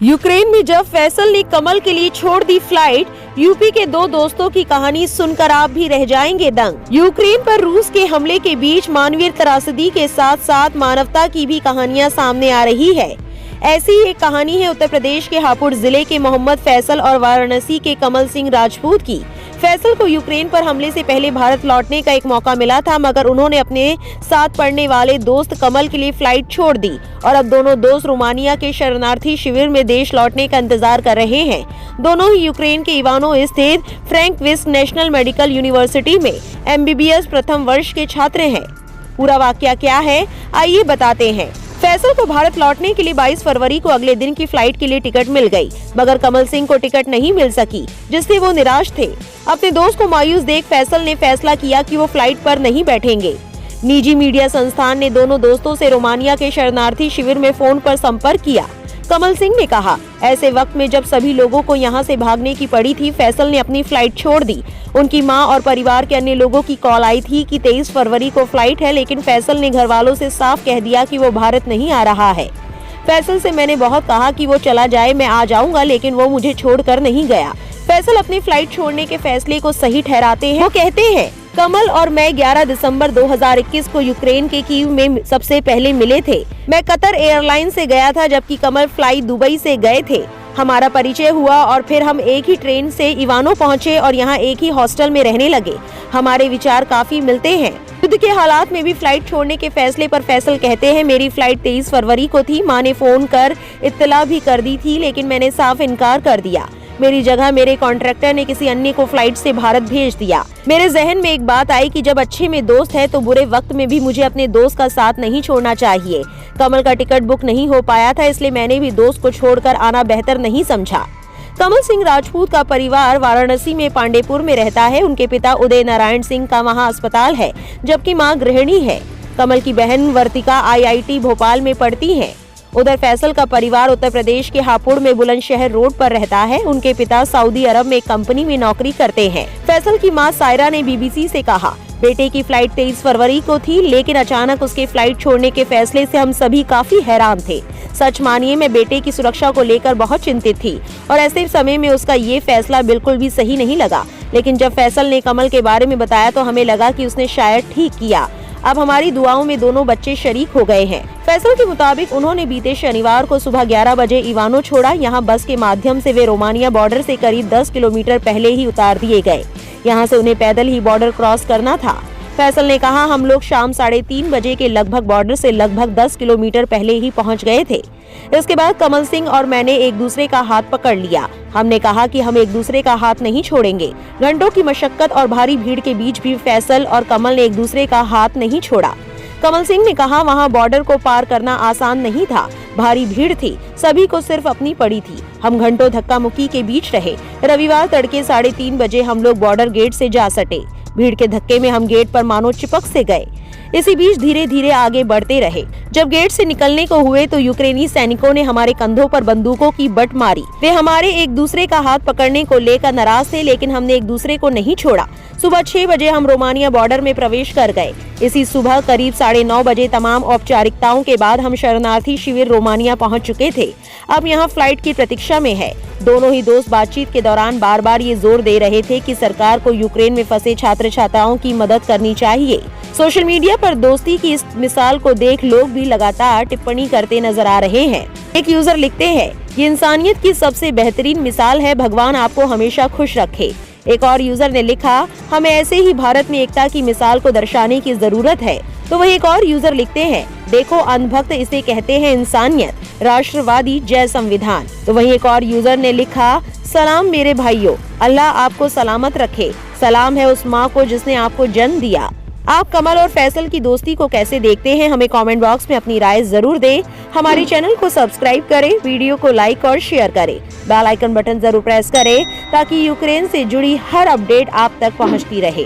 Ukraine में जब फैसल ने कमल के लिए छोड़ दी फ्लाइट, यूपी के दो दोस्तों की कहानी सुनकर आप भी रह जाएंगे दंग। यूक्रेन पर रूस के हमले के बीच मानवीय त्रासदी के साथ साथ मानवता की भी कहानियां सामने आ रही है। ऐसी ही एक कहानी है उत्तर प्रदेश के हापुड़ जिले के मोहम्मद फैसल और वाराणसी के कमल सिंह राजपूत की। फैसल को यूक्रेन पर हमले से पहले भारत लौटने का एक मौका मिला था, मगर उन्होंने अपने साथ पढ़ने वाले दोस्त कमल के लिए फ्लाइट छोड़ दी और अब दोनों दोस्त रोमानिया के शरणार्थी शिविर में देश लौटने का इंतजार कर रहे हैं। दोनों ही यूक्रेन के इवानो स्थित फ्रैंकविस्क नेशनल मेडिकल यूनिवर्सिटी में MBBS प्रथम वर्ष के छात्र हैं। पूरा वाकया क्या है, आइए बताते हैं। फैसल को भारत लौटने के लिए 22 फरवरी को अगले दिन की फ्लाइट के लिए टिकट मिल गई, मगर कमल सिंह को टिकट नहीं मिल सकी, जिससे वो निराश थे। अपने दोस्त को मायूस देख फैसल ने फैसला किया कि वो फ्लाइट पर नहीं बैठेंगे। निजी मीडिया संस्थान ने दोनों दोस्तों से रोमानिया के शरणार्थी शिविर में फोन पर संपर्क किया। कमल सिंह ने कहा, ऐसे वक्त में जब सभी लोगों को यहाँ से भागने की पड़ी थी, फैसल ने अपनी फ्लाइट छोड़ दी। उनकी मां और परिवार के अन्य लोगों की कॉल आई थी कि 23 फरवरी को फ्लाइट है, लेकिन फैसल ने घर वालों से साफ कह दिया कि वो भारत नहीं आ रहा है। फैसल से मैंने बहुत कहा कि वो चला जाए, मैं आ जाऊंगा, लेकिन वो मुझे छोड़कर नहीं गया। फैसल अपनी फ्लाइट छोड़ने के फैसले को सही ठहराते हैं। वो कहते हैं, कमल और मैं 11 दिसंबर 2021 को यूक्रेन के कीव में सबसे पहले मिले थे। मैं कतर एयरलाइन से गया था, जबकि कमल फ्लाई दुबई से गए थे। हमारा परिचय हुआ और फिर हम एक ही ट्रेन से इवानो पहुंचे और यहाँ एक ही हॉस्टल में रहने लगे। हमारे विचार काफी मिलते हैं। युद्ध के हालात में भी फ्लाइट छोड़ने के फैसले पर फैसल कहते हैं, मेरी फ्लाइट 23 फरवरी को थी। माँ ने फोन कर इत्तला भी कर दी थी, लेकिन मैंने साफ इनकार कर दिया। मेरी जगह मेरे कॉन्ट्रैक्टर ने किसी अन्य को फ्लाइट से भारत भेज दिया। मेरे जहन में एक बात आई कि जब अच्छे में दोस्त है तो बुरे वक्त में भी मुझे अपने दोस्त का साथ नहीं छोड़ना चाहिए। कमल का टिकट बुक नहीं हो पाया था, इसलिए मैंने भी दोस्त को छोड़कर आना बेहतर नहीं समझा। कमल सिंह राजपूत का परिवार वाराणसी में पांडेपुर में रहता है। उनके पिता उदय नारायण सिंह का वहाँ अस्पताल है, जबकि माँ गृहिणी है। कमल की बहन वर्तिका IIT भोपाल में पढ़ती है। उधर फैसल का परिवार उत्तर प्रदेश के हापुड़ में बुलंदशहर रोड पर रहता है। उनके पिता सऊदी अरब में एक कंपनी में नौकरी करते हैं। फैसल की मां सायरा ने BBC से कहा, बेटे की फ्लाइट 23 फरवरी को थी, लेकिन अचानक उसके फ्लाइट छोड़ने के फैसले से हम सभी काफी हैरान थे। सच मानिए, मैं बेटे की सुरक्षा को लेकर बहुत चिंतित थी और ऐसे समय में उसका ये फैसला बिल्कुल भी सही नहीं लगा। लेकिन जब फैसल ने कमल के बारे में बताया तो हमें लगा कि उसने शायद ठीक किया। अब हमारी दुआओं में दोनों बच्चे शरीक हो गए हैं। फैसल के मुताबिक उन्होंने बीते शनिवार को सुबह 11 बजे इवानो छोड़ा। यहाँ बस के माध्यम से वे रोमानिया बॉर्डर से करीब 10 किलोमीटर पहले ही उतार दिए गए। यहाँ से उन्हें पैदल ही बॉर्डर क्रॉस करना था। फैसल ने कहा, हम लोग शाम 3:30 बजे के लगभग बॉर्डर से लगभग 10 किलोमीटर पहले ही पहुँच गए थे। इसके बाद कमल सिंह और मैंने एक दूसरे का हाथ पकड़ लिया। हमने कहा कि हम एक दूसरे का हाथ नहीं छोड़ेंगे। घंटों की मशक्कत और भारी भीड़ के बीच भी फैसल और कमल ने एक दूसरे का हाथ नहीं छोड़ा। कमल सिंह ने कहा, वहां बॉर्डर को पार करना आसान नहीं था। भारी भीड़ थी, सभी को सिर्फ अपनी पड़ी थी। हम घंटों धक्का मुक्की के बीच रहे। रविवार तड़के 3:30 बजे हम लोग बॉर्डर गेट से जा सटे। भीड़ के धक्के में हम गेट पर मानो चिपक से गए। इसी बीच धीरे धीरे आगे बढ़ते रहे। जब गेट से निकलने को हुए तो यूक्रेनी सैनिकों ने हमारे कंधों पर बंदूकों की बट मारी। वे हमारे एक दूसरे का हाथ पकड़ने को लेकर नाराज थे, लेकिन हमने एक दूसरे को नहीं छोड़ा। सुबह 6 बजे हम रोमानिया बॉर्डर में प्रवेश कर गए। इसी सुबह करीब 9:30 बजे तमाम औपचारिकताओं के बाद हम शरणार्थी शिविर रोमानिया पहुंच चुके थे। अब यहाँ फ्लाइट की प्रतीक्षा में है। दोनों ही दोस्त बातचीत के दौरान बार बार ये जोर दे रहे थे कि सरकार को यूक्रेन में फंसे छात्र छात्राओं की मदद करनी चाहिए। सोशल मीडिया पर दोस्ती की इस मिसाल को देख लोग भी लगातार टिप्पणी करते नजर आ रहे हैं। एक यूजर लिखते हैं, ये इंसानियत की सबसे बेहतरीन मिसाल है, भगवान आपको हमेशा खुश रखे। एक और यूजर ने लिखा, हमें ऐसे ही भारत में एकता की मिसाल को दर्शाने की जरूरत है। तो वही एक और यूजर लिखते हैं, देखो अंधभक्त इसे कहते हैं इंसानियत, राष्ट्रवादी जय संविधान। तो वही एक और यूजर ने लिखा, सलाम मेरे भाइयों, अल्लाह आपको सलामत रखे। सलाम है उस माँ को जिसने आपको जन्म दिया। आप कमल और फैसल की दोस्ती को कैसे देखते हैं, हमें कमेंट बॉक्स में अपनी राय जरूर दें। हमारे चैनल को सब्सक्राइब करें, वीडियो को लाइक और शेयर करें। बेल आइकन बटन जरूर प्रेस करें ताकि यूक्रेन से जुड़ी हर अपडेट आप तक पहुंचती रहे।